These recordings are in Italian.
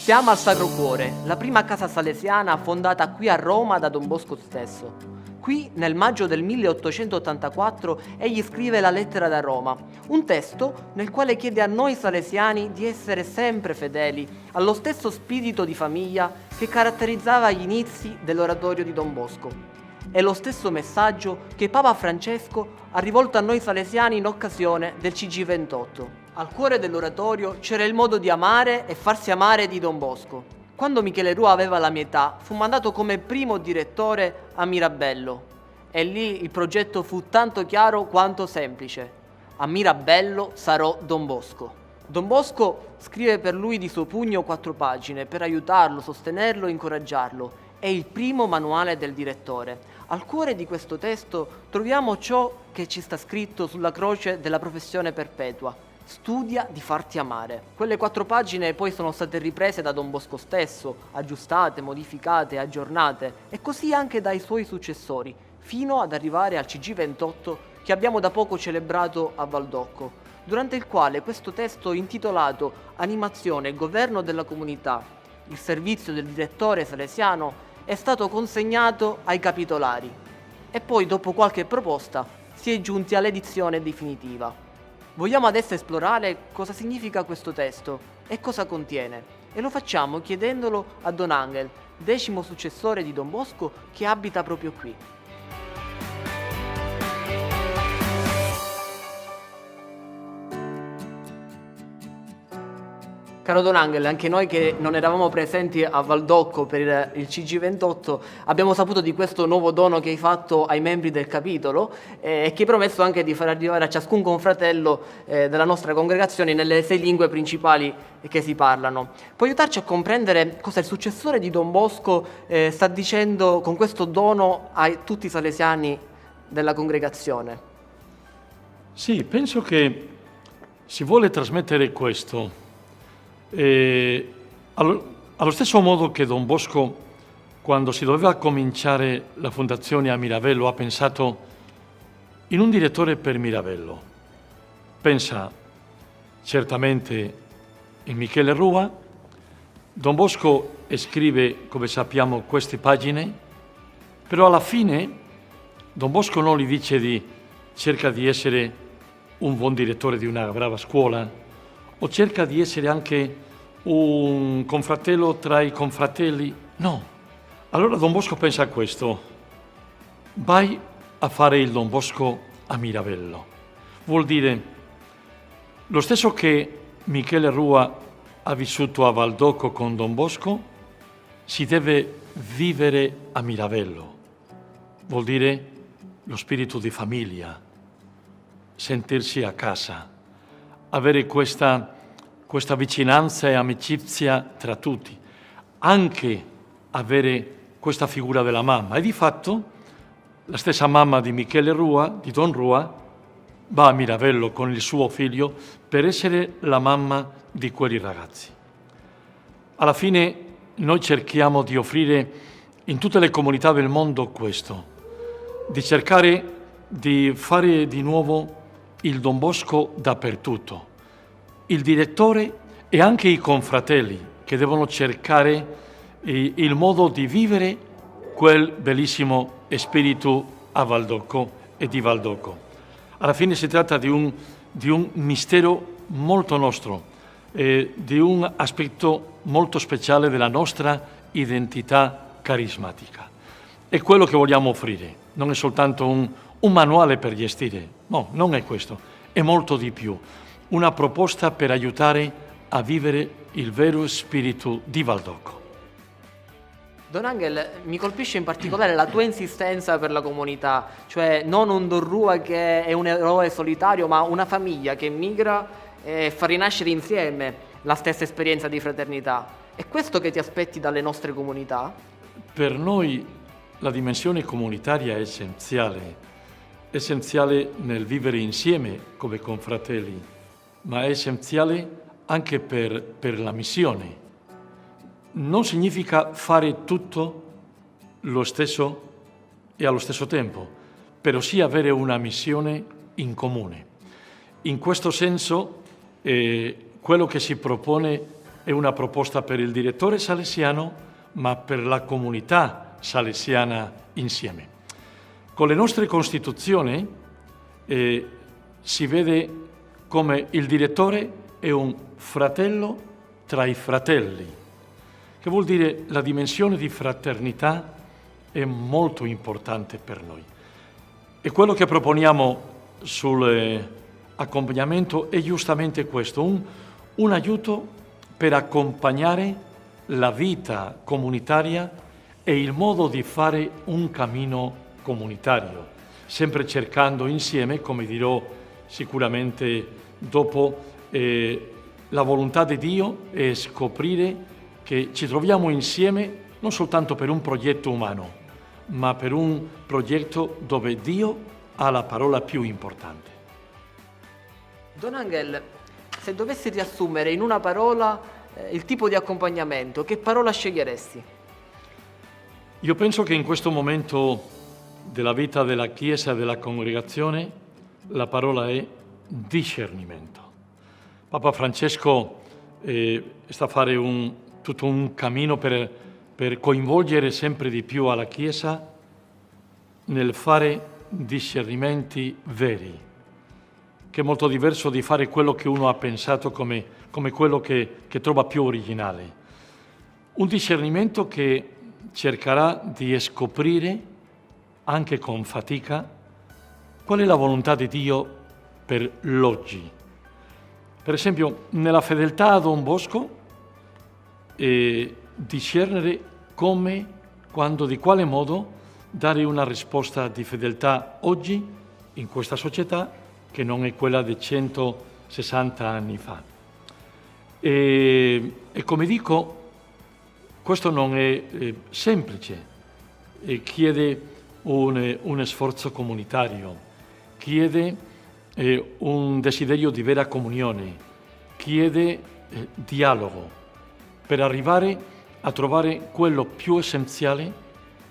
Siamo al Sacro Cuore, la prima casa salesiana fondata qui a Roma da Don Bosco stesso. Qui, nel maggio del 1884, egli scrive la Lettera da Roma, un testo nel quale chiede a noi salesiani di essere sempre fedeli allo stesso spirito di famiglia che caratterizzava gli inizi dell'oratorio di Don Bosco. È lo stesso messaggio che Papa Francesco ha rivolto a noi salesiani in occasione del CG28. Al cuore dell'oratorio c'era il modo di amare e farsi amare di Don Bosco. Quando Michele Rua aveva la mia età, fu mandato come primo direttore a Mirabello e lì il progetto fu tanto chiaro quanto semplice. A Mirabello sarò Don Bosco. Don Bosco scrive per lui di suo pugno 4 pagine per aiutarlo, sostenerlo e incoraggiarlo. È il primo manuale del direttore. Al cuore di questo testo troviamo ciò che ci sta scritto sulla croce della professione perpetua. Studia di farti amare. Quelle 4 pagine poi sono state riprese da Don Bosco stesso, aggiustate, modificate, aggiornate e così anche dai suoi successori, fino ad arrivare al CG28 che abbiamo da poco celebrato a Valdocco, durante il quale questo testo intitolato Animazione e Governo della Comunità, il servizio del direttore salesiano, è stato consegnato ai capitolari e poi dopo qualche proposta si è giunti all'edizione definitiva. Vogliamo adesso esplorare cosa significa questo testo e cosa contiene e lo facciamo chiedendolo a Don Angel, 10° successore di Don Bosco che abita proprio qui. Caro Don Angel, anche noi che non eravamo presenti a Valdocco per il CG28 abbiamo saputo di questo nuovo dono che hai fatto ai membri del capitolo e che hai promesso anche di far arrivare a ciascun confratello della nostra congregazione nelle 6 lingue principali che si parlano. Puoi aiutarci a comprendere cosa il successore di Don Bosco sta dicendo con questo dono a tutti i salesiani della congregazione? Sì, penso che si vuole trasmettere questo. Allo stesso modo che Don Bosco, quando si doveva cominciare la fondazione a Mirabello, ha pensato in un direttore per Mirabello. Pensa certamente in Michele Rua. Don Bosco scrive, come sappiamo, queste pagine, però alla fine Don Bosco non gli dice cerca di essere un buon direttore di una brava scuola, o cerca di essere anche un confratello tra i confratelli. No. Allora Don Bosco pensa a questo. Vai a fare il Don Bosco a Mirabello. Vuol dire lo stesso che Michele Rua ha vissuto a Valdocco con Don Bosco, si deve vivere a Mirabello. Vuol dire lo spirito di famiglia, sentirsi a casa, avere questa vicinanza e amicizia tra tutti, anche avere questa figura della mamma. E di fatto la stessa mamma di Michele Rua, di Don Rua, va a Mirabello con il suo figlio per essere la mamma di quei ragazzi. Alla fine noi cerchiamo di offrire in tutte le comunità del mondo questo, di cercare di fare di nuovo il Don Bosco dappertutto. Il direttore e anche i confratelli che devono cercare il modo di vivere quel bellissimo spirito a Valdocco e di Valdocco. Alla fine si tratta di un mistero molto nostro, di un aspetto molto speciale della nostra identità carismatica. È quello che vogliamo offrire, non è soltanto un manuale per gestire, no, non è questo, è molto di più. Una proposta per aiutare a vivere il vero spirito di Valdocco. Don Angel, mi colpisce in particolare la tua insistenza per la comunità, cioè non un Don Rua che è un eroe solitario, ma una famiglia che migra e fa rinascere insieme la stessa esperienza di fraternità. È questo che ti aspetti dalle nostre comunità? Per noi la dimensione comunitaria è essenziale nel vivere insieme come confratelli, ma è essenziale anche per la missione. Non significa fare tutto lo stesso e allo stesso tempo, però sì avere una missione in comune. In questo senso, quello che si propone è una proposta per il direttore salesiano, ma per la comunità salesiana insieme. Con le nostre Costituzioni si vede come il direttore è un fratello tra i fratelli, che vuol dire la dimensione di fraternità è molto importante per noi. E quello che proponiamo sull'accompagnamento è giustamente questo, un aiuto per accompagnare la vita comunitaria e il modo di fare un cammino comunitario, sempre cercando insieme, come dirò sicuramente dopo, la volontà di Dio è scoprire che ci troviamo insieme non soltanto per un progetto umano, ma per un progetto dove Dio ha la parola più importante. Don Angel, se dovessi riassumere in una parola il tipo di accompagnamento, che parola sceglieresti? Io penso che in questo momento della vita della Chiesa e della congregazione la parola è discernimento. Papa Francesco sta a fare tutto un cammino per coinvolgere sempre di più alla Chiesa nel fare discernimenti veri, che è molto diverso di fare quello che uno ha pensato come quello che trova più originale. Un discernimento che cercherà di scoprire, anche con fatica, qual è la volontà di Dio per l'oggi. Per esempio, nella fedeltà a Don Bosco, discernere come, quando, di quale modo dare una risposta di fedeltà oggi in questa società che non è quella di 160 anni fa. E come dico, questo non è semplice, chiede un sforzo comunitario, chiede un desiderio di vera comunione, chiede dialogo per arrivare a trovare quello più essenziale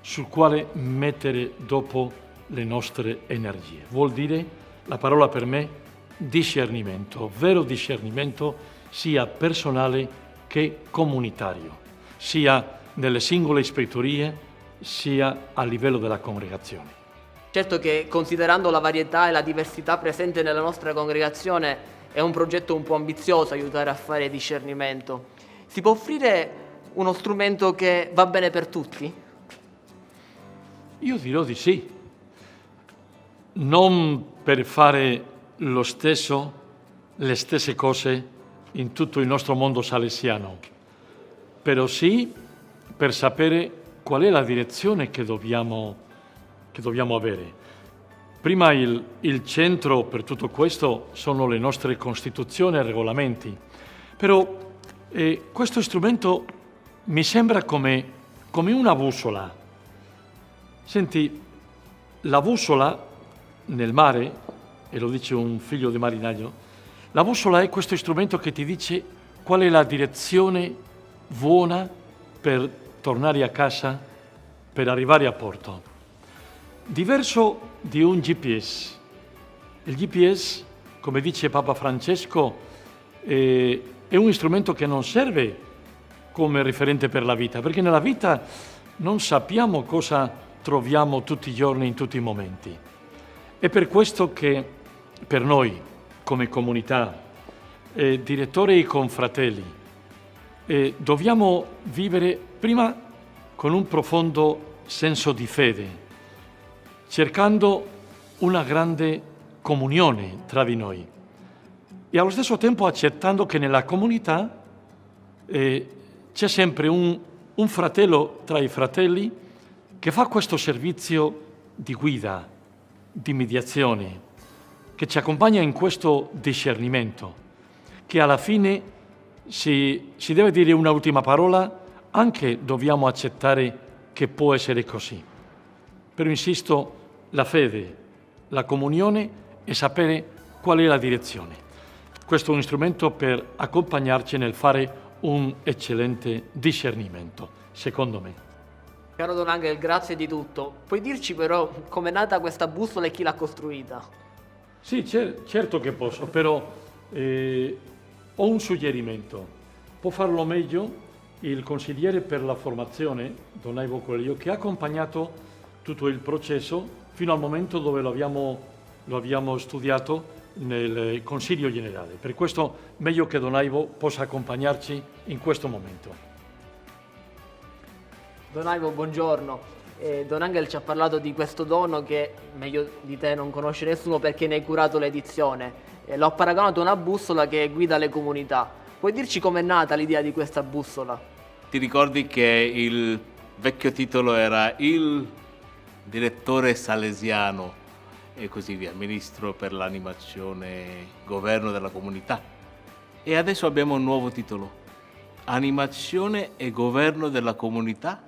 sul quale mettere dopo le nostre energie. Vuol dire, la parola per me, discernimento, vero discernimento sia personale che comunitario, sia nelle singole ispettorie, sia a livello della congregazione. Certo che, considerando la varietà e la diversità presente nella nostra congregazione, è un progetto un po' ambizioso aiutare a fare discernimento. Si può offrire uno strumento che va bene per tutti? Io dirò di sì. Non per fare le stesse cose in tutto il nostro mondo salesiano, però sì per sapere qual è la direzione che dobbiamo avere. Prima il centro per tutto questo sono le nostre Costituzioni e regolamenti, però questo strumento mi sembra come una bussola. Senti, la bussola nel mare, e lo dice un figlio di marinaio, la bussola è questo strumento che ti dice qual è la direzione buona per tornare a casa, per arrivare a porto. Diverso di un GPS. Il GPS, come dice Papa Francesco, è un strumento che non serve come riferente per la vita, perché nella vita non sappiamo cosa troviamo tutti i giorni in tutti i momenti. È per questo che per noi, come comunità, direttori e confratelli, dobbiamo vivere prima con un profondo senso di fede, cercando una grande comunione tra di noi e allo stesso tempo accettando che nella comunità c'è sempre un fratello tra i fratelli che fa questo servizio di guida, di mediazione, che ci accompagna in questo discernimento, che alla fine si deve dire un'ultima parola, anche dobbiamo accettare che può essere così. Però insisto, la fede, la comunione e sapere qual è la direzione. Questo è un strumento per accompagnarci nel fare un eccellente discernimento, secondo me. Caro Don Angel, grazie di tutto. Puoi dirci però com'è nata questa bussola e chi l'ha costruita? Sì, certo che posso, però ho un suggerimento. Può farlo meglio il consigliere per la formazione, Don Ivo Coelho, che ha accompagnato tutto il processo fino al momento dove lo abbiamo studiato nel Consiglio Generale. Per questo meglio che Don Ivo possa accompagnarci in questo momento. Don Ivo, buongiorno. Don Angel ci ha parlato di questo dono che meglio di te non conosce nessuno perché ne hai curato l'edizione. L'ho paragonato a una bussola che guida le comunità. Puoi dirci com'è nata l'idea di questa bussola? Ti ricordi che il vecchio titolo era il direttore salesiano e così via, ministro per l'animazione, governo della comunità. E adesso abbiamo un nuovo titolo, animazione e governo della comunità,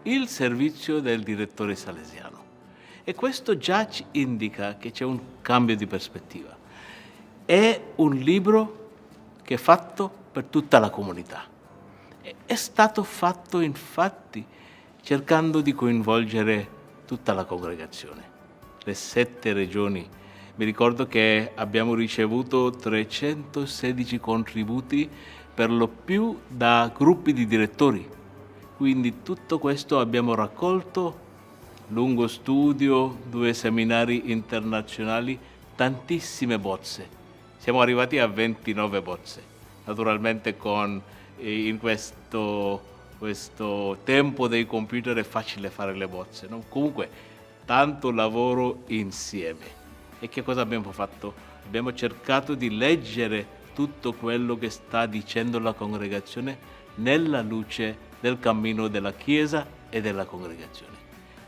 il servizio del direttore salesiano. E questo già ci indica che c'è un cambio di prospettiva. È un libro che è fatto per tutta la comunità. È stato fatto infatti cercando di coinvolgere tutta la congregazione, le 7 regioni. Mi ricordo che abbiamo ricevuto 316 contributi, per lo più da gruppi di direttori. Quindi tutto questo abbiamo raccolto, lungo studio, 2 seminari internazionali, tantissime bozze. Siamo arrivati a 29 bozze. Naturalmente in questo tempo dei computer è facile fare le bozze, no? Comunque, tanto lavoro insieme. E che cosa abbiamo fatto? Abbiamo cercato di leggere tutto quello che sta dicendo la congregazione nella luce del cammino della Chiesa e della congregazione.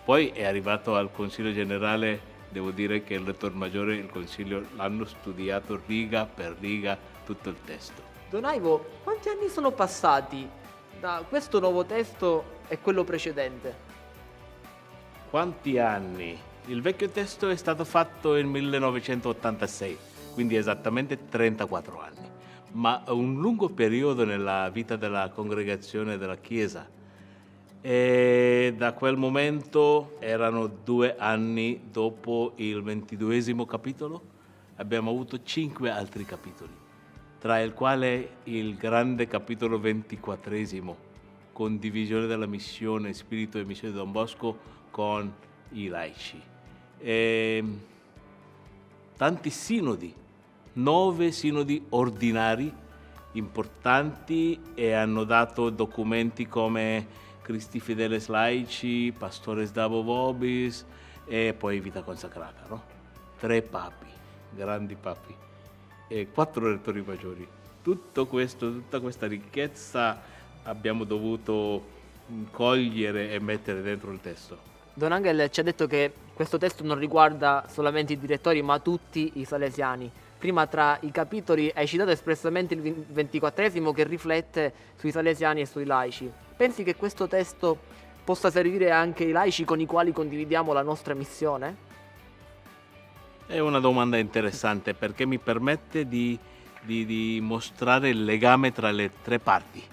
Poi è arrivato al Consiglio Generale, devo dire che il Rettore Maggiore e il Consiglio l'hanno studiato riga per riga tutto il testo. Don Ivo, quanti anni sono passati da questo nuovo testo e quello precedente? Quanti anni? Il vecchio testo è stato fatto nel 1986, quindi esattamente 34 anni, ma un lungo periodo nella vita della congregazione della Chiesa. E da quel momento erano 2 anni dopo il 22esimo capitolo, abbiamo avuto 5 altri capitoli, tra il quale il grande capitolo 24esimo, condivisione della missione, spirito e missione di Don Bosco con i laici. E tanti sinodi, 9 sinodi ordinari importanti, e hanno dato documenti come Christi Fideles Laici, Pastores Dabo Vobis e poi Vita Consacrata, no? 3 papi, grandi papi, e 4 rettori maggiori. Tutto questo, tutta questa ricchezza abbiamo dovuto cogliere e mettere dentro il testo. Don Angel ci ha detto che questo testo non riguarda solamente i direttori, ma tutti i salesiani. Prima tra i capitoli hai citato espressamente il 24esimo che riflette sui salesiani e sui laici. Pensi che questo testo possa servire anche ai laici con i quali condividiamo la nostra missione? È una domanda interessante perché mi permette di mostrare il legame tra le 3 parti.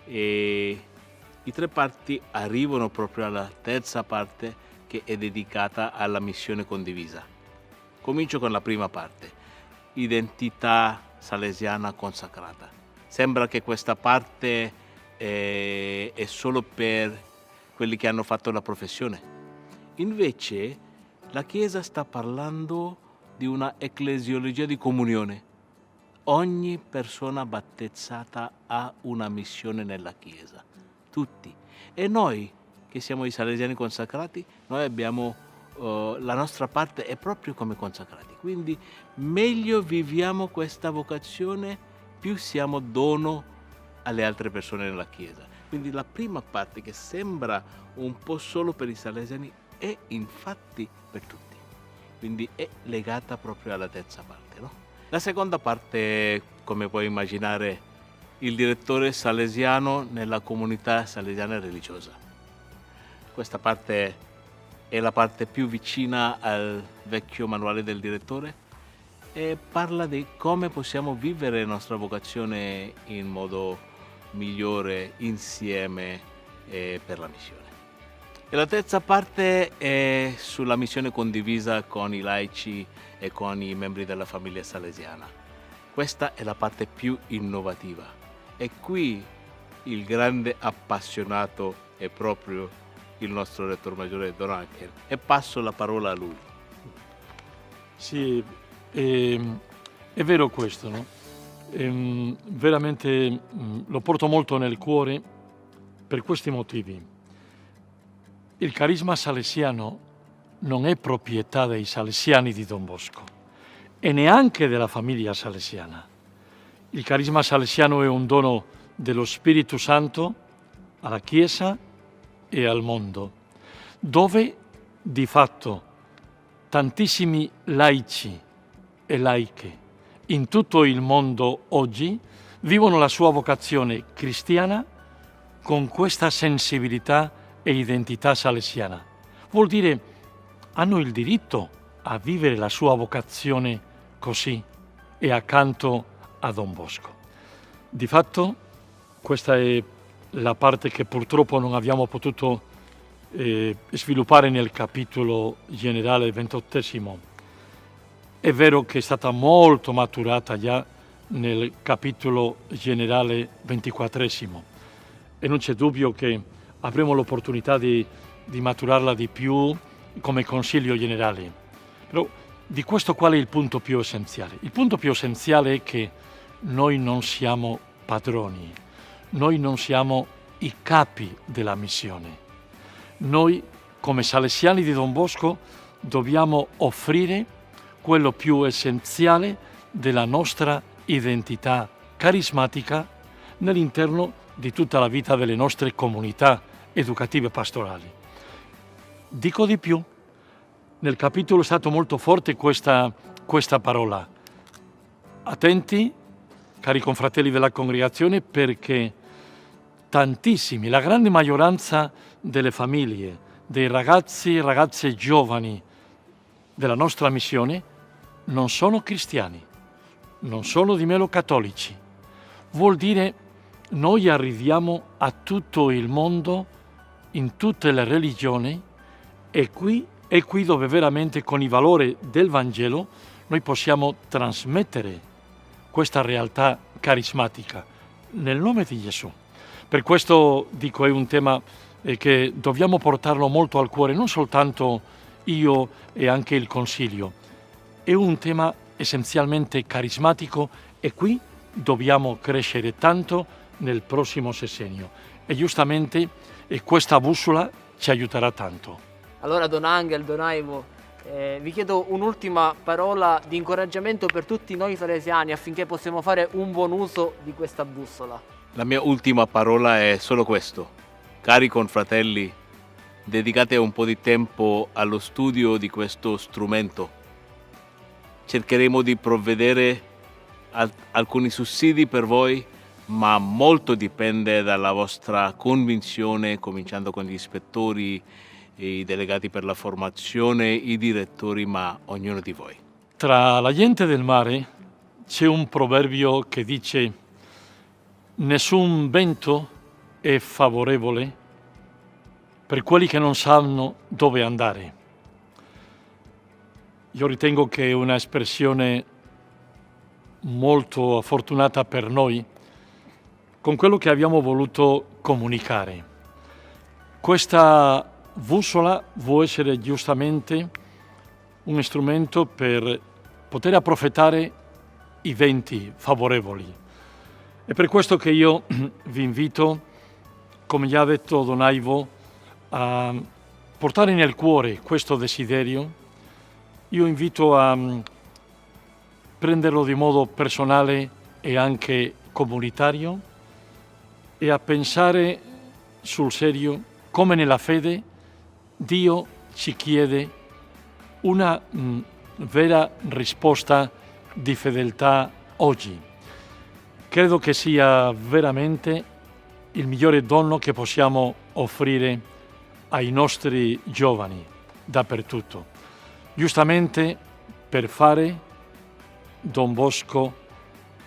E i 3 parti arrivano proprio alla terza parte, che è dedicata alla missione condivisa. Comincio con la prima parte, identità salesiana consacrata. Sembra che questa parte è solo per quelli che hanno fatto la professione. Invece la Chiesa sta parlando di una ecclesiologia di comunione. Ogni persona battezzata ha una missione nella Chiesa, tutti. E noi che siamo i salesiani consacrati, noi abbiamo la nostra parte è proprio come consacrati. Quindi meglio viviamo questa vocazione, più siamo dono alle altre persone nella Chiesa. Quindi la prima parte, che sembra un po' solo per i salesiani, è infatti per tutti. Quindi è legata proprio alla terza parte, no? La seconda parte, come puoi immaginare, il direttore salesiano nella comunità salesiana religiosa. Questa parte è la parte più vicina al vecchio manuale del direttore e parla di come possiamo vivere la nostra vocazione in modo migliore insieme per la missione. E la terza parte è sulla missione condivisa con i laici e con i membri della famiglia salesiana. Questa è la parte più innovativa E qui il grande appassionato è proprio il nostro Rettor Maggiore Don Angel. E passo la parola a lui. Sì, è vero questo, no? Veramente lo porto molto nel cuore per questi motivi. Il carisma salesiano non è proprietà dei salesiani di Don Bosco e neanche della famiglia salesiana. Il carisma salesiano è un dono dello Spirito Santo alla Chiesa e al mondo, dove di fatto tantissimi laici e laiche in tutto il mondo oggi vivono la sua vocazione cristiana con questa sensibilità e identità salesiana. Vuol dire hanno il diritto a vivere la sua vocazione così e accanto a Don Bosco. Di fatto questa è la parte che purtroppo non abbiamo potuto sviluppare nel capitolo generale 28. È vero che è stata molto maturata già nel capitolo generale 24 e non c'è dubbio che avremo l'opportunità di maturarla di più come consiglio generale. Però di questo qual è il punto più essenziale? Il punto più essenziale è che noi non siamo padroni, noi non siamo i capi della missione. Noi come salesiani di Don Bosco dobbiamo offrire quello più essenziale della nostra identità carismatica nell'interno di tutta la vita delle nostre comunità educative pastorali. Dico di più, nel capitolo è stato molto forte questa parola. Attenti, cari confratelli della congregazione, perché tantissimi, la grande maggioranza delle famiglie, dei ragazzi e ragazze giovani della nostra missione non sono cristiani, non sono di meno cattolici. Vuol dire noi arriviamo a tutto il mondo, in tutte le religioni, e qui è qui dove veramente con i valori del Vangelo noi possiamo trasmettere questa realtà carismatica nel nome di Gesù. Per questo dico è un tema che dobbiamo portarlo molto al cuore, non soltanto io e anche il Consiglio. È un tema essenzialmente carismatico e qui dobbiamo crescere tanto nel prossimo sessennio e giustamente questa bussola ci aiuterà tanto. Allora Don Angel, Don Ivo, vi chiedo un'ultima parola di incoraggiamento per tutti noi salesiani affinché possiamo fare un buon uso di questa bussola. La mia ultima parola è solo questo. Cari confratelli, dedicate un po' di tempo allo studio di questo strumento. Cercheremo di provvedere a alcuni sussidi per voi, ma molto dipende dalla vostra convinzione, cominciando con gli ispettori, i delegati per la formazione, i direttori, ma ognuno di voi. Tra la gente del mare c'è un proverbio che dice: nessun vento è favorevole per quelli che non sanno dove andare. Io ritengo che è un'espressione molto fortunata per noi con quello che abbiamo voluto comunicare. Questa bussola può essere giustamente un strumento per poter approfittare i venti favorevoli. È per questo che io vi invito, come già ha detto Don Ivo, a portare nel cuore questo desiderio. Io invito a prenderlo di modo personale e anche comunitario e a pensare sul serio come nella fede Dio ci chiede una vera risposta di fedeltà oggi. Credo che sia veramente il migliore dono che possiamo offrire ai nostri giovani dappertutto. Giustamente per fare Don Bosco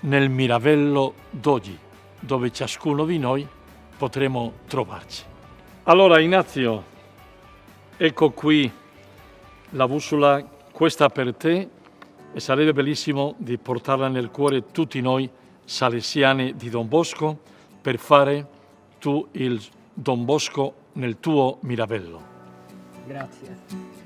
nel Miravello d'oggi, dove ciascuno di noi potremo trovarci. Allora Ignazio, ecco qui la bussola, questa per te, e sarebbe bellissimo di portarla nel cuore tutti noi salesiane di Don Bosco per fare tu il Don Bosco nel tuo Miravello. Grazie.